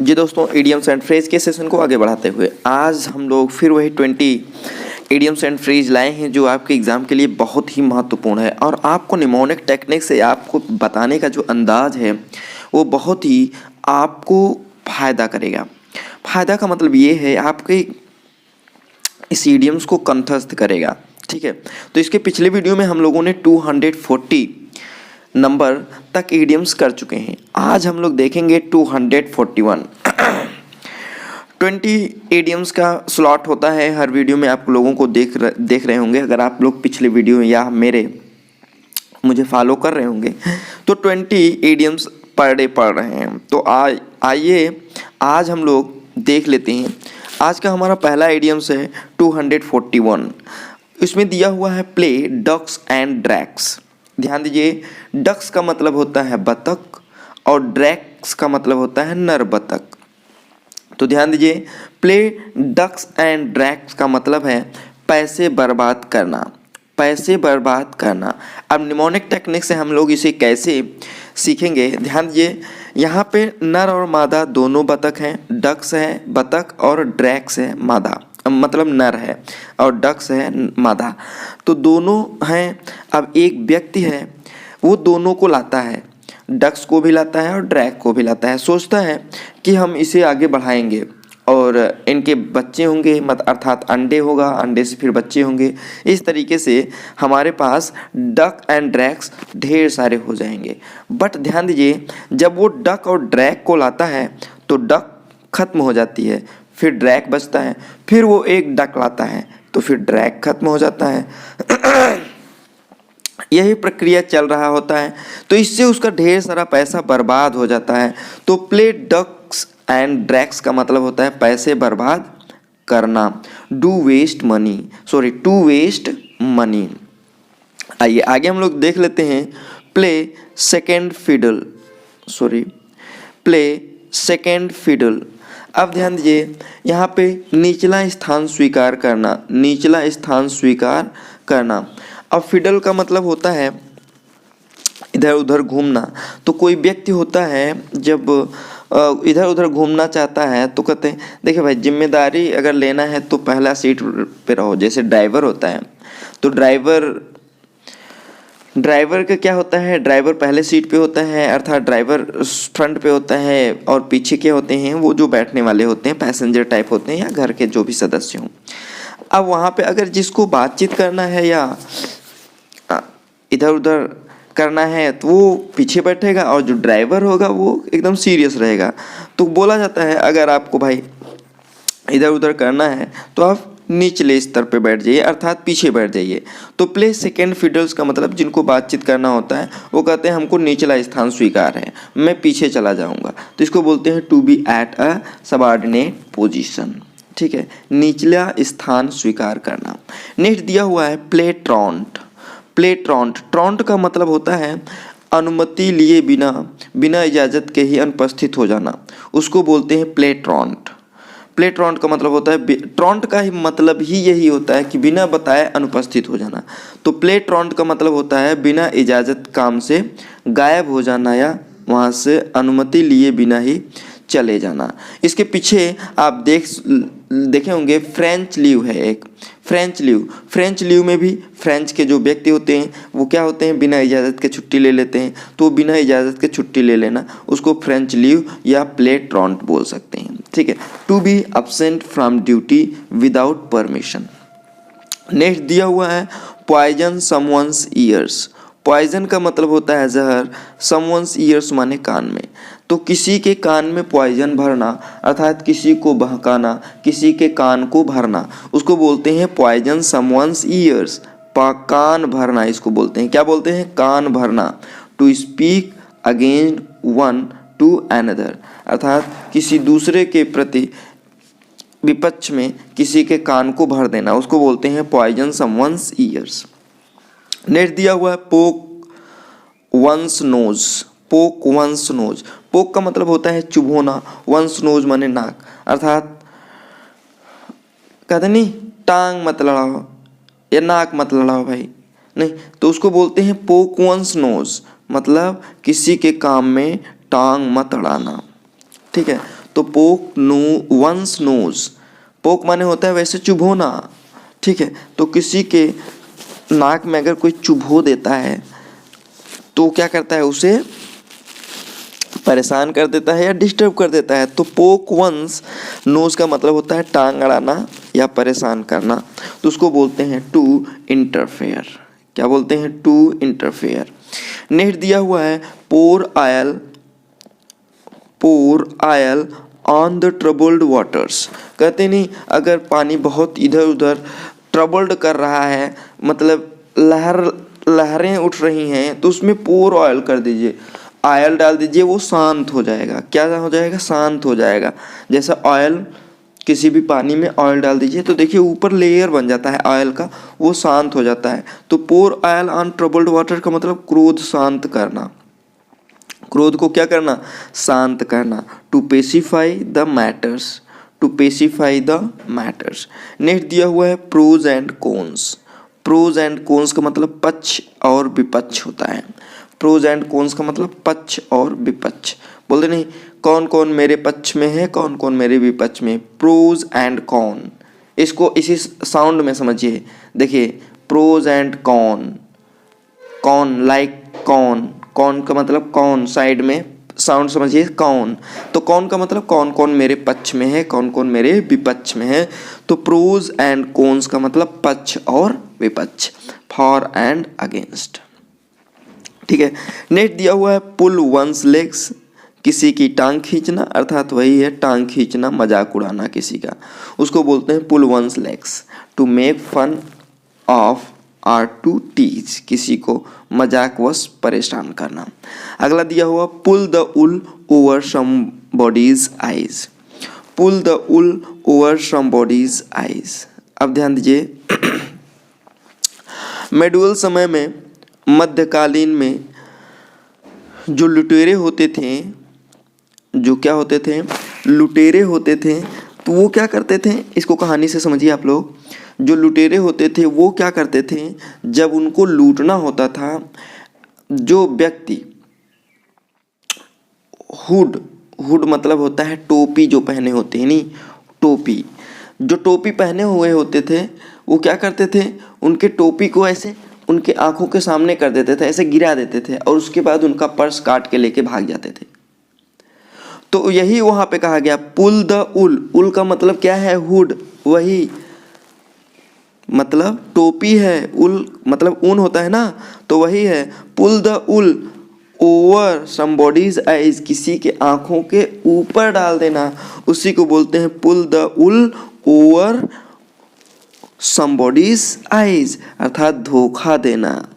जी दोस्तों, idioms and phrase के session को आगे बढ़ाते हुए आज हम लोग फिर वही 20 इडियम्स एंड फ्रेज लाए हैं जो आपके एग्जाम के लिए बहुत ही महत्वपूर्ण है। और आपको निमोनिक टेक्निक से आपको बताने का जो अंदाज है वो बहुत ही आपको फ़ायदा करेगा। फ़ायदा का मतलब ये है आपके इस इडियम्स को कंठस्थ करेगा। ठीक है, तो इसके पिछले वीडियो में हम लोगों ने 240 नंबर तक इडियम्स कर चुके हैं। आज हम लोग देखेंगे 241। 20 इडियम्स का स्लॉट होता है हर वीडियो में, आप लोगों को देख रहे होंगे। अगर आप लोग पिछले वीडियो या मुझे फॉलो कर रहे होंगे तो 20 इडियम्स पर डे पढ़ रहे हैं। तो आइए आज हम लोग देख लेते हैं। आज का हमारा पहला इडियम्स है 241। इसमें दिया हुआ है प्ले डक्स एंड ड्रैक्स। ध्यान दीजिए, डक्स का मतलब होता है बतख और ड्रैक्स का मतलब होता है नर बतख। तो ध्यान दीजिए, प्ले डक्स एंड ड्रैक्स का मतलब है पैसे बर्बाद करना, पैसे बर्बाद करना। अब निमोनिक टेक्निक से हम लोग इसे कैसे सीखेंगे, ध्यान दीजिए। यहाँ पे नर और मादा दोनों बतख हैं, डक्स है बतख और ड्रैक्स है मादा, मतलब नर है और डक्स है मादा, तो दोनों हैं। अब एक व्यक्ति है वो दोनों को लाता है, डक्स को भी लाता है और ड्रैग को भी लाता है। सोचता है कि हम इसे आगे बढ़ाएंगे और इनके बच्चे होंगे, अर्थात अंडे होगा, अंडे से फिर बच्चे होंगे। इस तरीके से हमारे पास डक एंड ड्रैग्स ढेर सारे हो जाएंगे। बट ध्यान दीजिए, जब वो डक और ड्रैग को लाता है तो डक खत्म हो जाती है, फिर ड्रैग बचता है, फिर वो एक डक लाता है तो फिर ड्रैग खत्म हो जाता है। यही प्रक्रिया चल रहा होता है, तो इससे उसका ढेर सारा पैसा बर्बाद हो जाता है। तो प्ले डक्स एंड ड्रैग्स का मतलब होता है पैसे बर्बाद करना, टू वेस्ट मनी। आइए आगे हम लोग देख लेते हैं प्ले सेकेंड फिडल। अब ध्यान दीजिए, यहाँ पे निचला स्थान स्वीकार करना। अब फिडल का मतलब होता है इधर उधर घूमना। तो कोई व्यक्ति होता है जब इधर उधर घूमना चाहता है तो कहते हैं देखिए भाई, जिम्मेदारी अगर लेना है तो पहला सीट पे रहो। जैसे ड्राइवर होता है तो ड्राइवर का क्या होता है, ड्राइवर पहले सीट पे होता है, अर्थात ड्राइवर फ्रंट पे होता है, और पीछे क्या होते हैं वो जो बैठने वाले होते हैं, पैसेंजर टाइप होते हैं या घर के जो भी सदस्य हों। अब वहाँ पे अगर जिसको बातचीत करना है या इधर उधर करना है तो वो पीछे बैठेगा और जो ड्राइवर होगा वो एकदम सीरियस रहेगा। तो बोला जाता है अगर आपको भाई इधर उधर करना है तो आप निचले स्तर पे बैठ जाइए, अर्थात पीछे बैठ जाइए। तो प्ले सेकेंड फिडल्स का मतलब जिनको बातचीत करना होता है वो कहते हैं हमको निचला स्थान स्वीकार है, मैं पीछे चला जाऊंगा। तो इसको बोलते हैं to be at a subordinate position. ठीक है, निचला स्थान स्वीकार करना। नेक्स्ट दिया हुआ है प्ले ट्रॉन्ट का मतलब होता है अनुमति लिए बिना इजाज़त के ही अनुपस्थित हो जाना, उसको बोलते हैं प्ले ट्रॉन्ट का मतलब होता है, ट्रॉन्ट का ही मतलब ही यही होता है कि बिना बताए अनुपस्थित हो जाना। तो प्ले ट्रॉन्ट का मतलब होता है बिना इजाज़त काम से गायब हो जाना या वहाँ से अनुमति लिए बिना ही चले जाना। इसके पीछे आप देखे होंगे फ्रेंच लीव है एक, फ्रेंच लीव में भी फ्रेंच के जो व्यक्ति होते हैं वो क्या होते हैं, बिना इजाज़त के छुट्टी ले लेते हैं। तो बिना इजाज़त के छुट्टी ले लेना उसको फ्रेंच लीव या प्ले ट्रॉन्ट बोल सकते हैं। ठीक है, to be absent from duty without permission. Next दिया हुआ है पॉइजन समवंस ईयर्स। पॉइजन का मतलब होता है जहर, समवंस ईयर्स माने कान में। तो किसी के कान में पॉइजन भरना, अर्थात किसी को बहकाना, किसी के कान को भरना, उसको बोलते हैं पॉइजन समवंस ईयर्स। कान भरना इसको बोलते हैं, क्या बोलते हैं, कान भरना। To speak against one to another, अर्थात किसी दूसरे के प्रति विपक्ष में किसी के कान को भर देना, उसको बोलते हैं पॉइजन समवंस ईयर्स। नेक्स्ट दिया हुआ है पोक वंस नोज। पोक का मतलब होता है चुभोना, वंस नोज माने नाक, अर्थात कहते नहीं टांग मत लड़ाओ या नाक मत लड़ाओ भाई, नहीं, तो उसको बोलते हैं पोक वंस नोज, मतलब किसी के काम में टांग मत अड़ाना। ठीक है, तो पोक नो वंस नोज, पोक माने होता है वैसे चुभोना, ठीक है। तो किसी के नाक में अगर कोई चुभो देता है तो क्या करता है, उसे परेशान कर देता है या डिस्टर्ब कर देता है। तो पोक वंस नोज का मतलब होता है टांग अड़ाना या परेशान करना, तो उसको बोलते हैं टू इंटरफेयर। क्या बोलते हैं, टू इंटरफेयर। नेक्स्ट दिया हुआ है pour oil on the troubled waters. कहते नहीं, अगर पानी बहुत इधर उधर ट्रबल्ड कर रहा है, मतलब लहरें उठ रही हैं, तो उसमें पोर ऑयल कर दीजिए, ऑयल डाल दीजिए, वो शांत हो जाएगा। क्या हो जाएगा, शांत हो जाएगा। जैसा ऑयल, किसी भी पानी में ऑयल डाल दीजिए तो देखिए ऊपर लेयर बन जाता है ऑयल का, वो शांत हो जाता है। तो पोर ऑयल ऑन ट्रबल्ड वाटर का मतलब क्रोध शांत करना, क्रोध को क्या करना, शांत करना। To pacify the matters, to pacify the matters. Next दिया हुआ है pros and cons. Pros and cons का मतलब पक्ष और विपक्ष होता है। प्रोज एंड कॉन्स का मतलब पक्ष और विपक्ष। बोलते नहीं, कौन कौन मेरे पक्ष में है, कौन कौन मेरे विपक्ष में। प्रोज एंड कॉन, इसको इसी साउंड में समझिए। देखिए प्रोज एंड कॉन, कौन लाइक कौन, कौन का मतलब कौन, साइड में साउंड समझिए कौन। तो कौन का मतलब कौन कौन मेरे पक्ष में है, कौन कौन मेरे विपक्ष में है। तो प्रोज एंड कॉन्स का मतलब पक्ष और विपक्ष, फॉर एंड अगेंस्ट, ठीक है। नेक्स्ट दिया हुआ है पुल वंस लेग्स, किसी की टांग खींचना, अर्थात वही है टांग खींचना, मजाक उड़ाना किसी का, उसको बोलते हैं pull one's legs. To make fun of or to tease, किसी को मजाकवश परेशान करना। अगला दिया हुआ pull the wool over somebody's eyes, pull the wool over somebody's eyes. अब ध्यान दीजिए, मेडुअल समय में, मध्यकालीन में जो लुटेरे होते थे, जो क्या होते थे, लुटेरे होते थे, तो वो क्या करते थे, इसको कहानी से समझिए आप लोग। जो लुटेरे होते थे वो क्या करते थे, जब उनको लूटना होता था, जो व्यक्ति हुड मतलब होता है टोपी जो पहने होते हैं, नहीं टोपी, जो टोपी पहने हुए होते थे वो क्या करते थे, उनके टोपी को ऐसे उनके आंखों के सामने कर देते थे, ऐसे गिरा देते थे, और उसके बाद उनका पर्स काट के लेके भाग जाते थे। तो यही वहां पे कहा गया पुल द उल, उल का मतलब क्या है, हुड, वही मतलब टोपी है, उल मतलब ऊन होता है ना, तो वही है pull the wool over somebody's eyes, किसी के आंखों के ऊपर डाल देना, उसी को बोलते हैं pull the wool over somebody's eyes, अर्थात धोखा देना।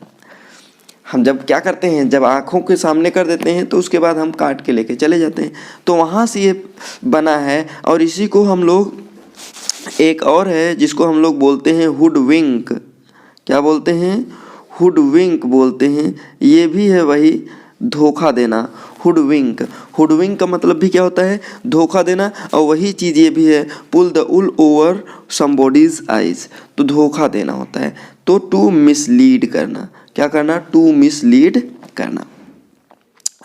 हम जब क्या करते हैं, जब आंखों के सामने कर देते हैं तो उसके बाद हम काट के लेके चले जाते हैं, तो वहाँ से ये बना है। और इसी को हम लोग, एक और है जिसको हम लोग बोलते हैं हुडविंक। क्या बोलते हैं, हुडविंक बोलते हैं, ये भी है वही धोखा देना, हुडविंक। हुडविंक का मतलब भी क्या होता है, धोखा देना, और वही चीज़ ये भी है pull the wool over somebody's eyes, तो धोखा देना होता है। तो टू मिसलीड करना, क्या करना, टू मिसलीड करना।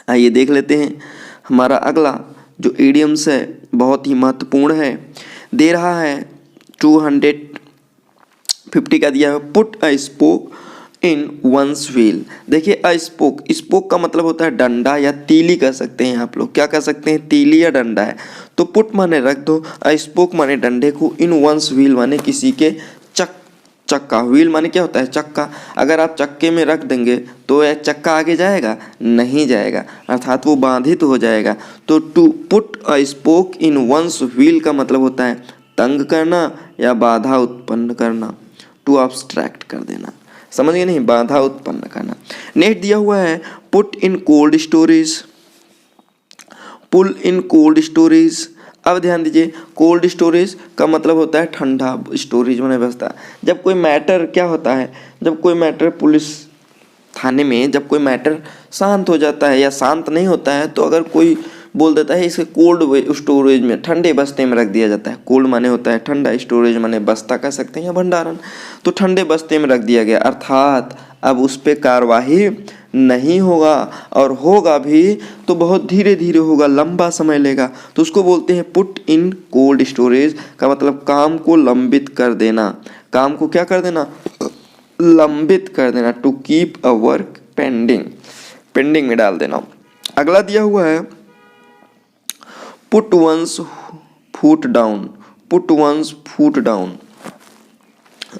आइए देख लेते हैं हमारा अगला जो इडियम्स है, बहुत ही महत्वपूर्ण है, दे रहा है 250 का दिया है। Put a spoke in one's wheel. देखिए अ स्पोक, स्पोक का मतलब होता है डंडा या तीली कह सकते हैं आप लोग, क्या कह सकते हैं, तीली या डंडा है। तो पुट माने रख दो, अ स्पोक माने डंडे को, इन वंस व्हील माने किसी के चक्का, व्हील माने क्या होता है, चक्का। अगर आप चक्के में रख देंगे तो यह चक्का आगे जाएगा, नहीं जाएगा, अर्थात वो बाधित हो जाएगा। तो to put a spoke in one's wheel का मतलब होता है तंग करना या बाधा उत्पन्न करना, टू ऑब्स्ट्रैक्ट कर देना, समझ गए नहीं, बाधा उत्पन्न करना। नेक्स्ट दिया हुआ है put in cold storage, pull in cold storage. अब ध्यान दीजिए, कोल्ड स्टोरेज का मतलब होता है ठंडा, स्टोरेज में व्यवस्था। जब कोई मैटर क्या होता है, जब कोई मैटर पुलिस थाने में, जब कोई मैटर शांत हो जाता है या शांत नहीं होता है, तो अगर कोई बोल देता है इसे कोल्ड स्टोरेज में, ठंडे बस्ते में रख दिया जाता है। कोल्ड माने होता है ठंडा, स्टोरेज माने बस्ता कह सकते हैं या भंडारण, तो ठंडे बस्ते में रख दिया गया, अर्थात अब उस पर कार्रवाई नहीं होगा, और होगा भी तो बहुत धीरे धीरे होगा, लंबा समय लेगा, तो उसको बोलते हैं पुट इन कोल्ड स्टोरेज। का मतलब काम को लंबित कर देना, काम को क्या कर देना, लंबित कर देना। To keep a work pending, pending में डाल देना। अगला दिया हुआ है put one's foot down, put one's foot down.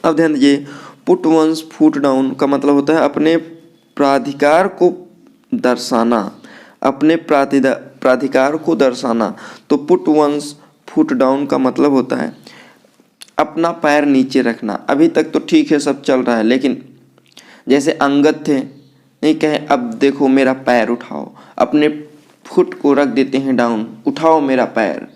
अब ध्यान दीजिए, पुट वंस फुट डाउन का मतलब होता है अपने प्राधिकार को दर्शाना, अपने प्राधिकार को दर्शाना। तो पुट वंस फुट डाउन का मतलब होता है अपना पैर नीचे रखना। अभी तक तो ठीक है, सब चल रहा है, लेकिन जैसे अंगद थे, नहीं कहे अब देखो मेरा पैर उठाओ, अपने फुट को रख देते हैं डाउन, उठाओ मेरा पैर,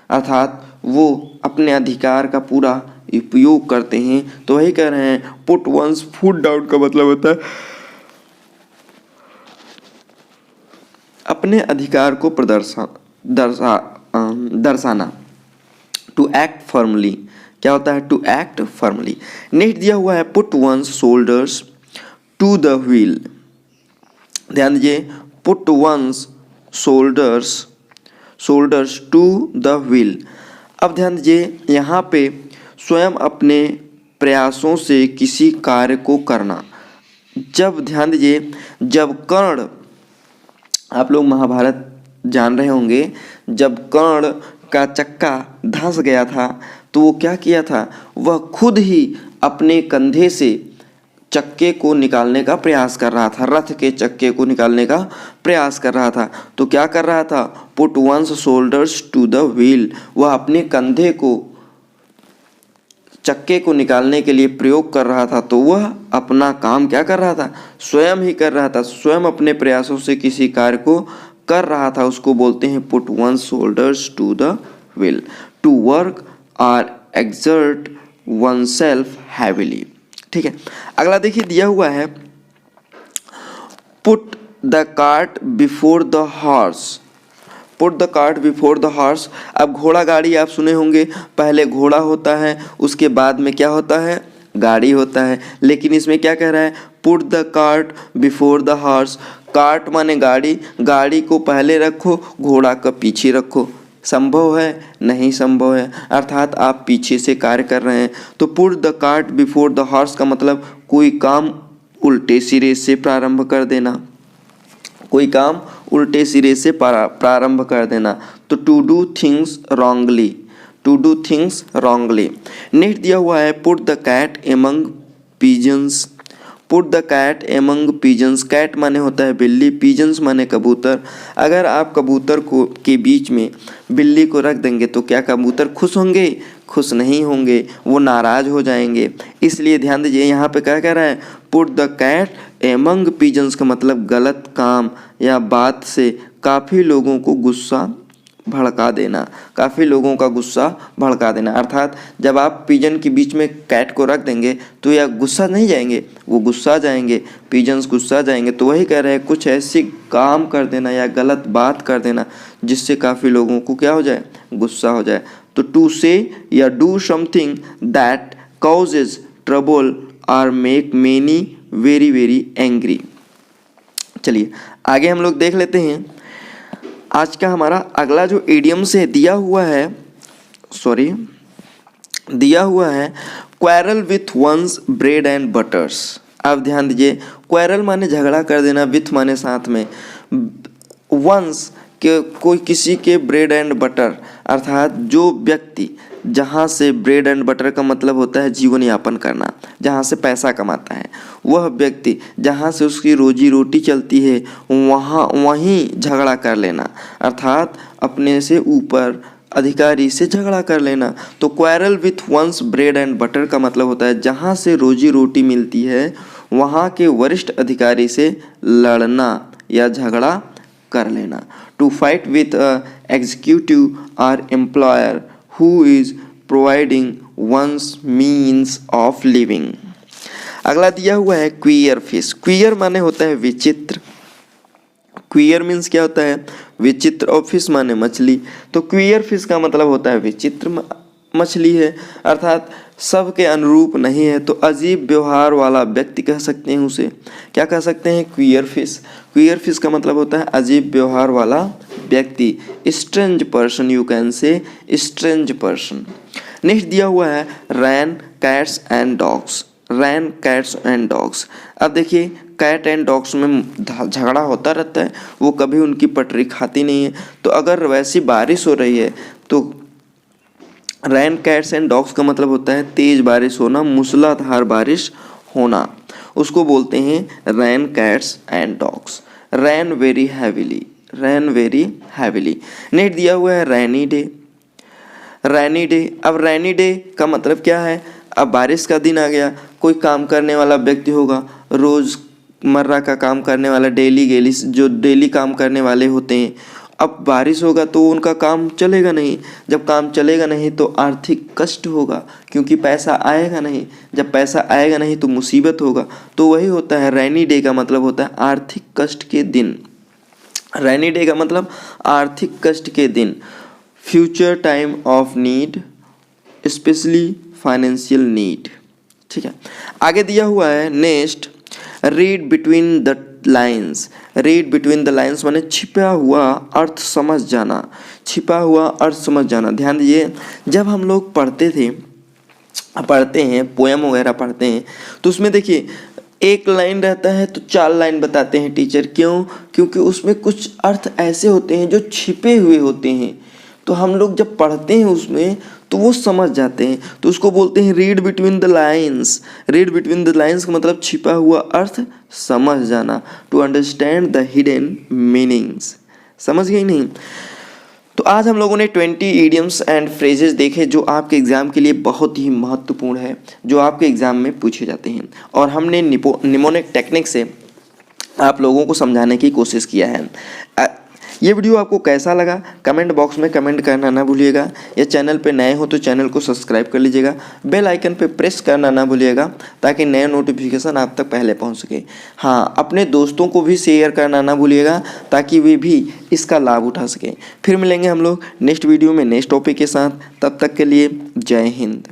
अर्थात वो अपने अधिकार का पूरा उपयोग करते हैं। तो वही कह रहे हैं पुट वंस फुट डाउन का मतलब होता है अपने अधिकार को दर्शाना। टू एक्ट फर्मली, क्या होता है, टू एक्ट फर्मली। नेक्स्ट दिया हुआ है put one's shoulders to the wheel. ध्यान दीजिए, put one's shoulders to the wheel. अब ध्यान दीजिए, यहाँ पे स्वयं अपने प्रयासों से किसी कार्य को करना। जब ध्यान दीजिए, जब कर्ण, आप लोग महाभारत जान रहे होंगे, जब कर्ण का चक्का धंस गया था तो वो क्या किया था, वह खुद ही अपने कंधे से चक्के को निकालने का प्रयास कर रहा था, रथ के चक्के को निकालने का प्रयास कर रहा था। तो क्या कर रहा था, put one's shoulders to the wheel, वह अपने कंधे को चक्के को निकालने के लिए प्रयोग कर रहा था। तो वह अपना काम क्या कर रहा था, स्वयं ही कर रहा था, स्वयं अपने प्रयासों से किसी कार्य को कर रहा था। उसको बोलते हैं put one's shoulders to the wheel. To work और एक्सर्ट वन सेल्फ हैविली। ठीक है, अगला देखिए दिया हुआ है put the cart before the horse, put the cart before the horse. अब घोड़ा गाड़ी आप सुने होंगे, पहले घोड़ा होता है, उसके बाद में क्या होता है, गाड़ी होता है। लेकिन इसमें क्या कह रहा है, put the cart before the horse. Cart माने गाड़ी, गाड़ी को पहले रखो, घोड़ा का पीछे रखो। संभव है, नहीं संभव है, अर्थात आप पीछे से कार्य कर रहे हैं। तो put the cart before the horse का मतलब कोई काम उल्टे सिरे से प्रारंभ कर देना, कोई काम उल्टे सिरे से प्रारंभ कर देना। तो to do things wrongly, to do things wrongly. Next दिया हुआ है put the cat among pigeons, put the cat among pigeons. Cat माने होता है बिल्ली, पिजन्स माने कबूतर। अगर आप कबूतर को के बीच में बिल्ली को रख देंगे तो क्या कबूतर खुश होंगे, खुश नहीं होंगे, वो नाराज हो जाएंगे। इसलिए ध्यान दीजिए, यहाँ पे क्या कह रहा है, put the cat among pigeons का मतलब गलत काम या बात से काफ़ी लोगों को गुस्सा भड़का देना, काफ़ी लोगों का गुस्सा भड़का देना। अर्थात जब आप पिजन के बीच में कैट को रख देंगे तो यह गुस्सा नहीं जाएंगे, वो गुस्सा जाएंगे, पिजन्स गुस्सा जाएंगे। तो वही कह रहे हैं कुछ ऐसी काम कर देना या गलत बात कर देना जिससे काफ़ी लोगों को क्या हो जाए, गुस्सा हो जाए। तो टू से या do something that causes trouble और make many very very angry. चलिए आगे हम लोग देख लेते हैं। आज का हमारा अगला जो इडियम से दिया हुआ है quarrel with one's bread and butters. अब ध्यान दीजिए, क्वारल माने झगड़ा कर देना, विथ माने साथ में, वंस के कोई किसी के ब्रेड एंड बटर, अर्थात जो व्यक्ति जहाँ से ब्रेड एंड बटर का मतलब होता है जीवन यापन करना, जहाँ से पैसा कमाता है, वह व्यक्ति जहाँ से उसकी रोजी रोटी चलती है वहीं झगड़ा कर लेना, अर्थात अपने से ऊपर अधिकारी से झगड़ा कर लेना। तो quarrel with one's bread and butter का मतलब होता है जहाँ से रोजी रोटी मिलती है वहाँ के वरिष्ठ अधिकारी से लड़ना या झगड़ा कर लेना। टू फाइट विथ एग्जीक्यूटिव और employer who is providing one's means of living। अगला दिया हुआ है क्वियर फिश। क्वियर माने होता है विचित्र, क्वियर मीन्स क्या होता है, विचित्र, और फिश माने मछली। तो क्वियर फिश का मतलब होता है विचित्र मछली है, अर्थात सबके अनुरूप नहीं है, तो अजीब व्यवहार वाला व्यक्ति कह सकते हैं उसे। क्या कह सकते हैं? Queer fish. क्वियर फिश का मतलब होता है अजीब व्यवहार वाला व्यक्ति। Strange person, you can say strange person. Next दिया हुआ है rain, cats and dogs. Rain, cats and dogs. अब देखिए कैट एंड डॉग्स में झगड़ा होता रहता है, वो कभी उनकी पटरी खाती नहीं है। तो अगर वैसी बारिश हो रही है तो रैन, कैट्स एंड डॉग्स का मतलब होता है तेज बारिश होना, मूसलाधार बारिश होना, उसको बोलते हैं rain, cats and dogs. Rain very heavily, rain very heavily. Next दिया हुआ है रैनी डे। रैनी डे, अब रैनी डे का मतलब क्या है? अब बारिश का दिन आ गया, कोई काम करने वाला व्यक्ति होगा, रोज़मर्रा का काम करने वाला, जो डेली काम करने वाले होते हैं, अब बारिश होगा तो उनका काम चलेगा नहीं। जब काम चलेगा नहीं तो आर्थिक कष्ट होगा, क्योंकि पैसा आएगा नहीं। जब पैसा आएगा नहीं तो मुसीबत होगा। तो वही होता है रैनी डे का मतलब होता है आर्थिक कष्ट के दिन। रैनी डे का मतलब आर्थिक कष्ट के दिन। Future time of need, specially financial need. ठीक है, आगे दिया हुआ है next read between the lines. Read between the lines माने छिपा हुआ अर्थ समझ जाना। छिपा हुआ अर्थ समझ जाना। ध्यान दीजिए, जब हम लोग पढ़ते हैं पोएम वगैरह पढ़ते हैं तो उसमें देखिए एक लाइन रहता है तो 4 लाइन बताते हैं टीचर। क्यों? क्योंकि उसमें कुछ अर्थ ऐसे होते हैं जो छिपे हुए होते हैं, तो हम लोग जब पढ़ते हैं उसमें तो वो समझ जाते हैं, तो उसको बोलते हैं read between the lines. Read between the lines का मतलब छिपा हुआ अर्थ समझ जाना, to understand the hidden meanings. समझ गई नहीं? तो आज हम लोगों ने 20 इडियम्स एंड फ्रेजेस देखे जो आपके एग्ज़ाम के लिए बहुत ही महत्वपूर्ण है, जो आपके एग्ज़ाम में पूछे जाते हैं, और हमने निमोनिक टेक्निक से आप लोगों को समझाने की कोशिश किया है। ये वीडियो आपको कैसा लगा कमेंट बॉक्स में कमेंट करना ना भूलिएगा। या चैनल पे नए हो तो चैनल को सब्सक्राइब कर लीजिएगा, बेल आइकन पे प्रेस करना ना भूलिएगा ताकि नए नोटिफिकेशन आप तक पहले पहुंच सके। हाँ, अपने दोस्तों को भी शेयर करना ना भूलिएगा ताकि वे भी इसका लाभ उठा सकें। फिर मिलेंगे हम लोग नेक्स्ट वीडियो में नेक्स्ट टॉपिक के साथ। तब तक के लिए जय हिंद।